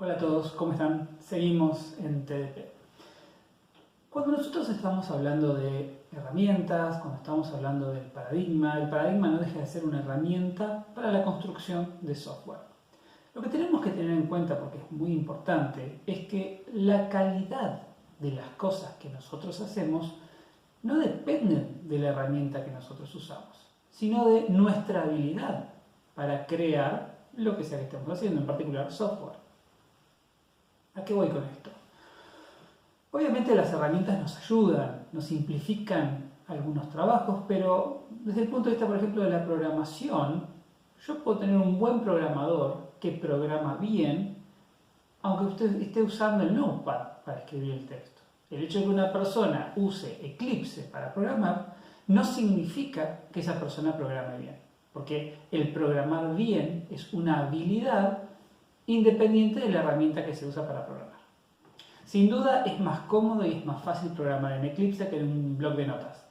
Hola a todos, ¿cómo están? Seguimos en TDP. Cuando nosotros estamos hablando de herramientas, cuando estamos hablando del paradigma, el paradigma no deja de ser una herramienta para la construcción de software. Lo que tenemos que tener en cuenta, porque es muy importante, es que la calidad de las cosas que nosotros hacemos no dependen de la herramienta que nosotros usamos, sino de nuestra habilidad para crear lo que sea que estemos haciendo, en particular software. ¿A qué voy con esto? Obviamente las herramientas nos ayudan, nos simplifican algunos trabajos, pero desde el punto de vista, por ejemplo, de la programación, yo puedo tener un buen programador que programa bien, aunque usted esté usando el Notepad para escribir el texto. El hecho de que una persona use Eclipse para programar no significa que esa persona programe bien, porque el programar bien es una habilidad independiente de la herramienta que se usa para programar. Sin duda es más cómodo y es más fácil programar en Eclipse que en un bloc de notas.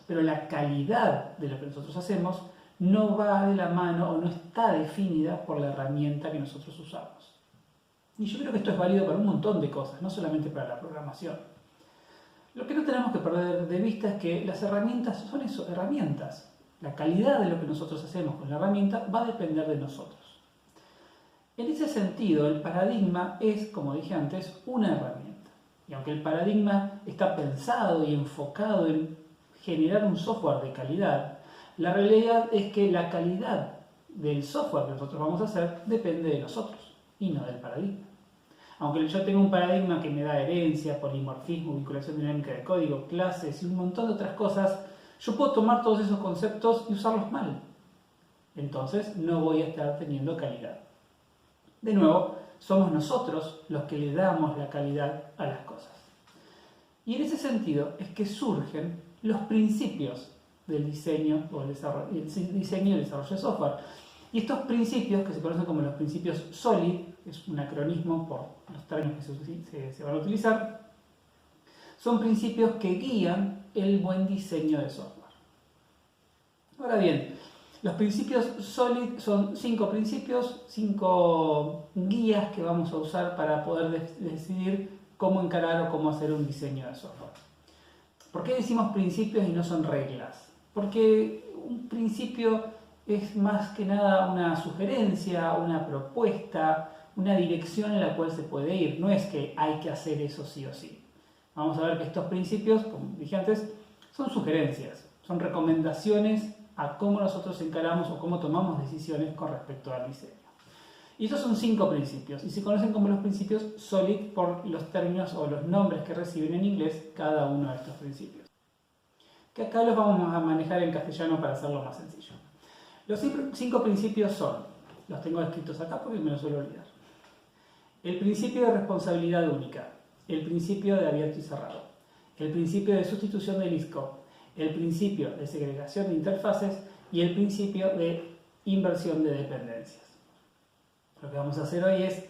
Pero la calidad de lo que nosotros hacemos no va de la mano o no está definida por la herramienta que nosotros usamos. Y yo creo que esto es válido para un montón de cosas, no solamente para la programación. Lo que no tenemos que perder de vista es que las herramientas son eso, herramientas. La calidad de lo que nosotros hacemos con la herramienta va a depender de nosotros. En ese sentido, el paradigma es, como dije antes, una herramienta. Y aunque el paradigma está pensado y enfocado en generar un software de calidad, la realidad es que la calidad del software que nosotros vamos a hacer depende de nosotros y no del paradigma. Aunque yo tenga un paradigma que me da herencia, polimorfismo, vinculación dinámica de código, clases y un montón de otras cosas, yo puedo tomar todos esos conceptos y usarlos mal. Entonces no voy a estar teniendo calidad. De nuevo, somos nosotros los que le damos la calidad a las cosas. Y en ese sentido es que surgen los principios del diseño o el diseño y el desarrollo de software. Y estos principios, que se conocen como los principios SOLID, es un acronismo por los términos que se van a utilizar, son principios que guían el buen diseño de software. Ahora bien, los principios SOLID son 5 principios, 5 guías que vamos a usar para poder decidir cómo encarar o cómo hacer un diseño de software. ¿Por qué decimos principios y no son reglas? Porque un principio es más que nada una sugerencia, una propuesta, una dirección en la cual se puede ir. No es que hay que hacer eso sí o sí. Vamos a ver que estos principios, como dije antes, son sugerencias, son recomendaciones a cómo nosotros encaramos o cómo tomamos decisiones con respecto al diseño. Y estos son 5 principios y se conocen como los principios SOLID por los términos o los nombres que reciben en inglés cada uno de estos principios. Que acá los vamos a manejar en castellano para hacerlo más sencillo. Los 5 principios son, los tengo escritos acá porque me los suelo olvidar. El principio de responsabilidad única, el principio de abierto y cerrado, el principio de sustitución del ISCO, el principio de segregación de interfaces y el principio de inversión de dependencias. Lo que vamos a hacer hoy es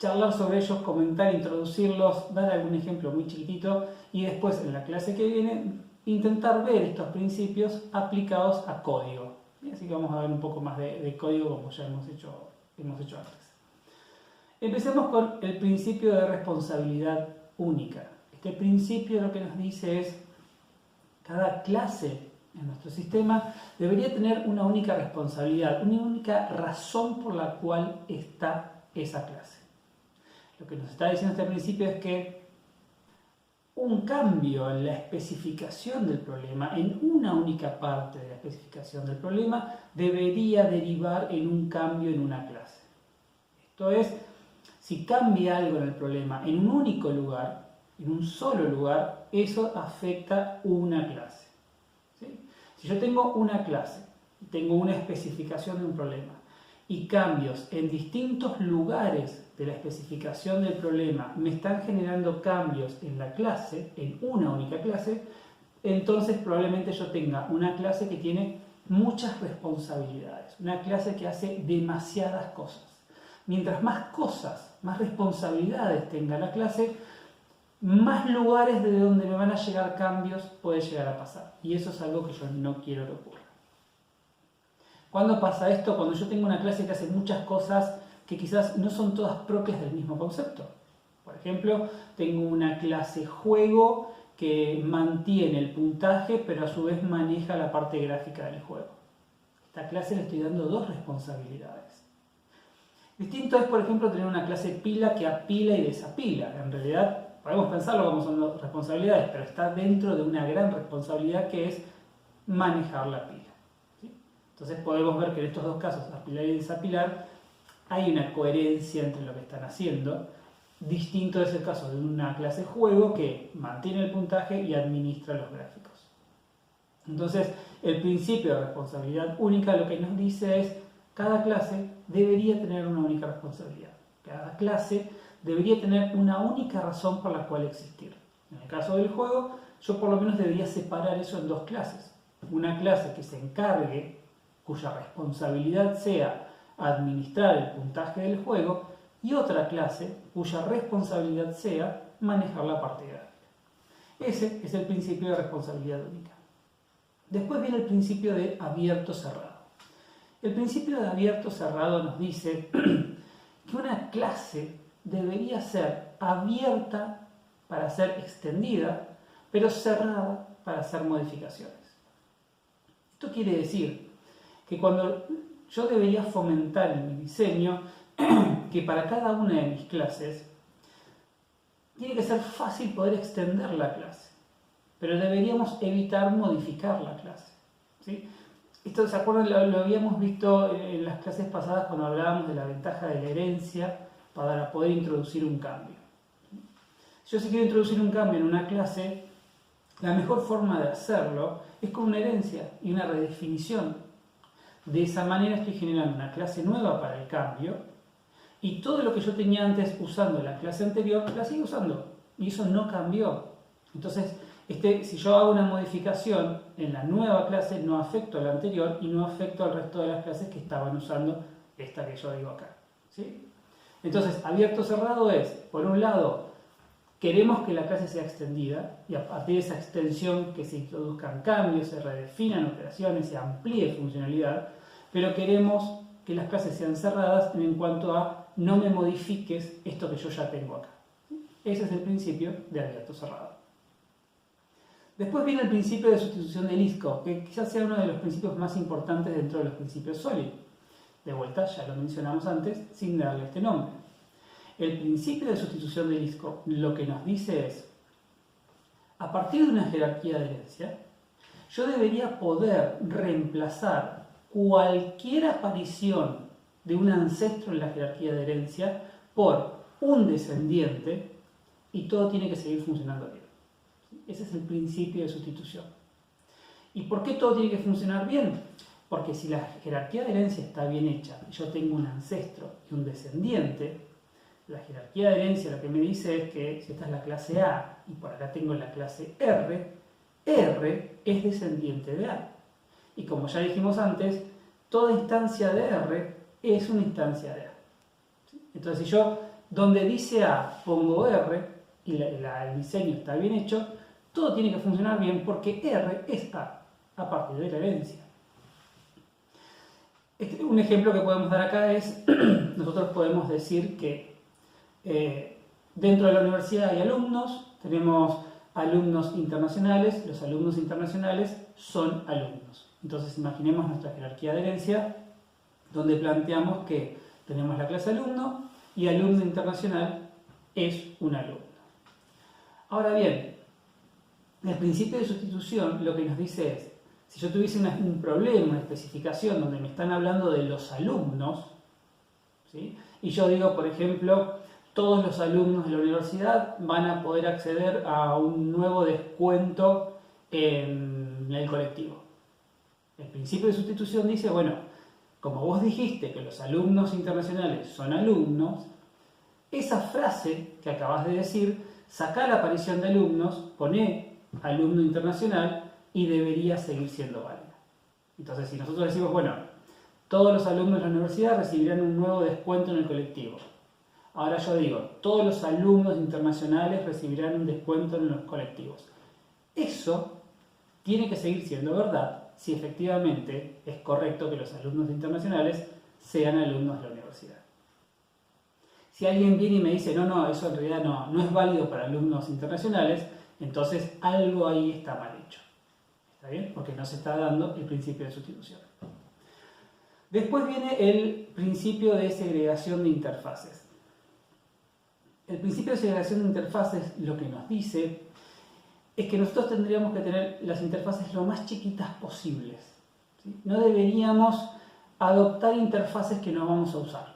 charlar sobre ellos, comentar, introducirlos, dar algún ejemplo muy chiquitito y después en la clase que viene intentar ver estos principios aplicados a código. Así que vamos a ver un poco más de código como ya hemos hecho antes. Empecemos con el principio de responsabilidad única. Este principio lo que nos dice es cada clase en nuestro sistema debería tener una única responsabilidad, una única razón por la cual está esa clase. Lo que nos está diciendo este principio es que un cambio en la especificación del problema, en una única parte de la especificación del problema, debería derivar en un cambio en una clase. Esto es, si cambia algo en el problema en un único lugar, en un solo lugar, eso afecta una clase. ¿Sí? Si yo tengo una clase, tengo una especificación de un problema y cambios en distintos lugares de la especificación del problema me están generando cambios en la clase, en una única clase, entonces probablemente yo tenga una clase que tiene muchas responsabilidades, una clase que hace demasiadas cosas. Mientras más cosas, más responsabilidades tenga la clase, más lugares de donde me van a llegar cambios puede llegar a pasar. Y eso es algo que yo no quiero que ocurra. ¿Cuándo pasa esto? Cuando yo tengo una clase que hace muchas cosas que quizás no son todas propias del mismo concepto. Por ejemplo, tengo una clase juego que mantiene el puntaje, pero a su vez maneja la parte gráfica del juego. A esta clase le estoy dando dos responsabilidades. Distinto es, por ejemplo, tener una clase pila que apila y desapila. En realidad, podemos pensarlo como son dos responsabilidades, pero está dentro de una gran responsabilidad que es manejar la pila. ¿Sí? Entonces podemos ver que en estos dos casos, apilar y desapilar, hay una coherencia entre lo que están haciendo. Distinto es el caso de una clase juego que mantiene el puntaje y administra los gráficos. Entonces, el principio de responsabilidad única lo que nos dice es cada clase debería tener una única responsabilidad. Cada clase debería tener una única razón por la cual existir. En el caso del juego, yo por lo menos debería separar eso en dos clases. Una clase que se encargue, cuya responsabilidad sea administrar el puntaje del juego, y otra clase cuya responsabilidad sea manejar la parte gráfica. Ese es el principio de responsabilidad única. Después viene el principio de abierto-cerrado. El principio de abierto-cerrado nos dice que una clase debería ser abierta para ser extendida, pero cerrada para hacer modificaciones. Esto quiere decir que cuando yo debería fomentar en mi diseño que para cada una de mis clases tiene que ser fácil poder extender la clase, pero deberíamos evitar modificar la clase. ¿Sí? Esto, ¿se acuerdan? Lo habíamos visto en las clases pasadas cuando hablábamos de la ventaja de la herencia para poder introducir un cambio. Yo si quiero introducir un cambio en una clase, la mejor forma de hacerlo es con una herencia y una redefinición. De esa manera estoy generando una clase nueva para el cambio y todo lo que yo tenía antes usando la clase anterior, la sigo usando y eso no cambió. Entonces, si yo hago una modificación en la nueva clase, no afecto a la anterior y no afecto al resto de las clases que estaban usando esta que yo digo acá. ¿Sí? Entonces, abierto-cerrado es, por un lado, queremos que la clase sea extendida y a partir de esa extensión que se introduzcan cambios, se redefinan operaciones, se amplíe funcionalidad, pero queremos que las clases sean cerradas en cuanto a no me modifiques esto que yo ya tengo acá. Ese es el principio de abierto-cerrado. Después viene el principio de sustitución de ISCO, que quizás sea uno de los principios más importantes dentro de los principios SOLID. De vuelta, ya lo mencionamos antes, sin darle este nombre. El principio de sustitución de ISCO lo que nos dice es, a partir de una jerarquía de herencia, yo debería poder reemplazar cualquier aparición de un ancestro en la jerarquía de herencia por un descendiente y todo tiene que seguir funcionando bien. Ese es el principio de sustitución. ¿Y por qué todo tiene que funcionar bien? Porque si la jerarquía de herencia está bien hecha, yo tengo un ancestro y un descendiente, la jerarquía de herencia lo que me dice es que si esta es la clase A y por acá tengo la clase R, R es descendiente de A. Y como ya dijimos antes, toda instancia de R es una instancia de A. Entonces si yo donde dice A pongo R y el diseño está bien hecho, todo tiene que funcionar bien porque R es a partir de la herencia. Un ejemplo que podemos dar acá es, nosotros podemos decir que dentro de la universidad hay alumnos, tenemos alumnos internacionales, los alumnos internacionales son alumnos. Entonces imaginemos nuestra jerarquía de herencia, donde planteamos que tenemos la clase alumno y alumno internacional es un alumno. Ahora bien, el principio de sustitución lo que nos dice es, si yo tuviese un problema, una especificación donde me están hablando de los alumnos, ¿sí? Y yo digo, por ejemplo, todos los alumnos de la universidad van a poder acceder a un nuevo descuento en el colectivo. El principio de sustitución dice, bueno, como vos dijiste que los alumnos internacionales son alumnos, esa frase que acabas de decir, sacá la aparición de alumnos, poné alumno internacional y debería seguir siendo válida. Entonces, si nosotros decimos, bueno, todos los alumnos de la universidad recibirán un nuevo descuento en el colectivo. Ahora yo digo, todos los alumnos internacionales recibirán un descuento en los colectivos. Eso tiene que seguir siendo verdad si efectivamente es correcto que los alumnos internacionales sean alumnos de la universidad. Si alguien viene y me dice, no, eso en realidad no es válido para alumnos internacionales, entonces algo ahí está mal hecho. ¿Está bien? Porque no se está dando el principio de sustitución. Después viene el principio de segregación de interfaces. El principio de segregación de interfaces lo que nos dice es que nosotros tendríamos que tener las interfaces lo más chiquitas posibles, ¿sí? No deberíamos adoptar interfaces que no vamos a usar.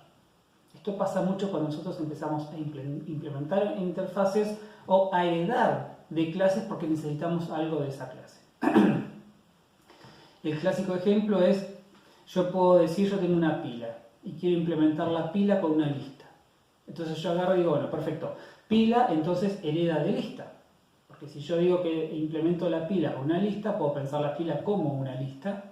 Esto pasa mucho cuando nosotros empezamos a implementar interfaces o a heredar de clases porque necesitamos algo de esa clase. El clásico ejemplo es, yo puedo decir, yo tengo una pila y quiero implementar la pila con una lista. Entonces yo agarro y digo, bueno, perfecto, pila, entonces hereda de lista. Porque si yo digo que implemento la pila con una lista, puedo pensar la pila como una lista.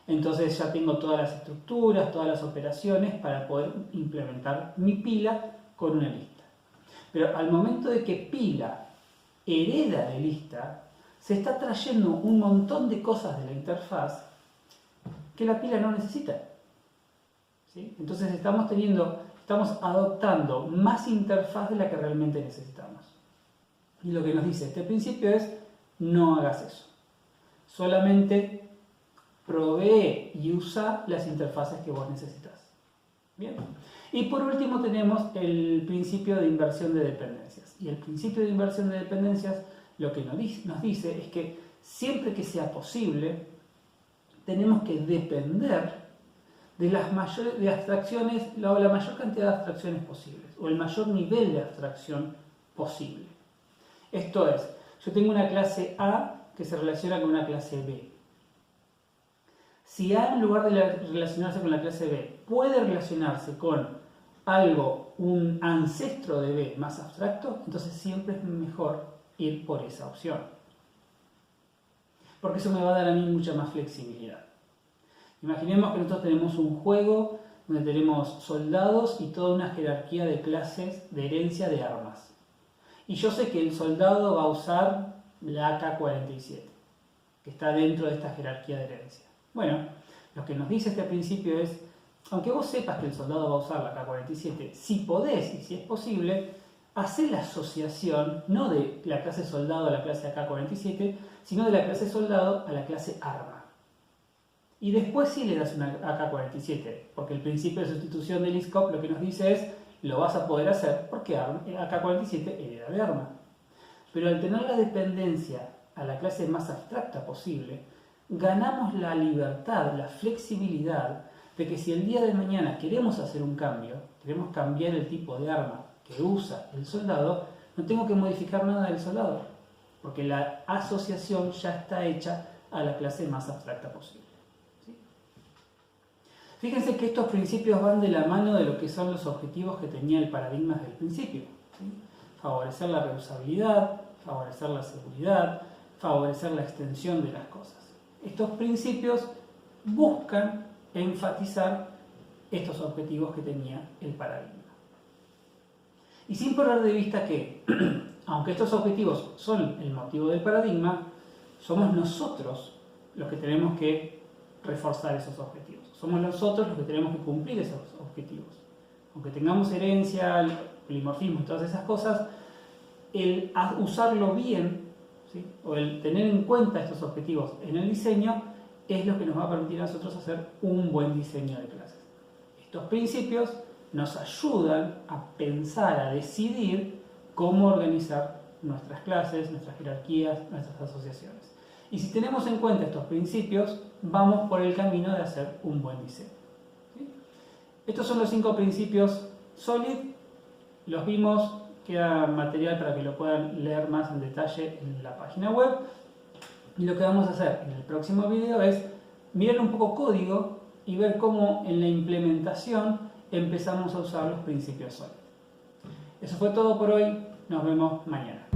Entonces ya tengo todas las estructuras, todas las operaciones para poder implementar mi pila con una lista. Pero al momento de que pila hereda de lista, se está trayendo un montón de cosas de la interfaz que la pila no necesita. ¿Sí? Entonces estamos adoptando más interfaz de la que realmente necesitamos. Y lo que nos dice este principio es, no hagas eso. Solamente provee y usa las interfaces que vos necesitas. Bien. Y por último tenemos el principio de inversión de dependencias. Y el principio de inversión de dependencias lo que nos dice es que siempre que sea posible, tenemos que depender de la mayor cantidad de abstracciones posibles, o el mayor nivel de abstracción posible. Esto es, yo tengo una clase A que se relaciona con una clase B. Si A, en lugar de relacionarse con la clase B, puede relacionarse con algo, un ancestro de B más abstracto, entonces siempre es mejor ir por esa opción. Porque eso me va a dar a mí mucha más flexibilidad. Imaginemos que nosotros tenemos un juego donde tenemos soldados y toda una jerarquía de clases de herencia de armas. Y yo sé que el soldado va a usar la AK-47, que está dentro de esta jerarquía de herencia. Bueno, lo que nos dice este principio es, aunque vos sepas que el soldado va a usar la AK-47, si podés y si es posible, hacé la asociación no de la clase soldado a la clase AK-47, sino de la clase soldado a la clase arma. Y después sí le das una AK-47, porque el principio de sustitución del ISCOP lo que nos dice es, lo vas a poder hacer porque AK-47 hereda de arma. Pero al tener la dependencia a la clase más abstracta posible, ganamos la libertad, la flexibilidad de que si el día de mañana queremos hacer un cambio, queremos cambiar el tipo de arma que usa el soldado, no tengo que modificar nada del soldado, porque la asociación ya está hecha a la clase más abstracta posible. ¿Sí? Fíjense que estos principios van de la mano de lo que son los objetivos que tenía el paradigma desde el principio. ¿Sí? Favorecer la reusabilidad, favorecer la seguridad, favorecer la extensión de las cosas. Estos principios buscan enfatizar estos objetivos que tenía el paradigma. Y sin perder de vista que, aunque estos objetivos son el motivo del paradigma, somos nosotros los que tenemos que reforzar esos objetivos. Somos nosotros los que tenemos que cumplir esos objetivos. Aunque tengamos herencia, polimorfismo y todas esas cosas, el usarlo bien, ¿sí? O el tener en cuenta estos objetivos en el diseño es lo que nos va a permitir a nosotros hacer un buen diseño de clases. Estos principios nos ayudan a pensar, a decidir cómo organizar nuestras clases, nuestras jerarquías, nuestras asociaciones. Y si tenemos en cuenta estos principios, vamos por el camino de hacer un buen diseño. ¿Sí? Estos son los 5 principios SOLID, los vimos, queda material para que lo puedan leer más en detalle en la página web. Y lo que vamos a hacer en el próximo video es mirar un poco código y ver cómo en la implementación empezamos a usar los principios SOLID. Eso fue todo por hoy, nos vemos mañana.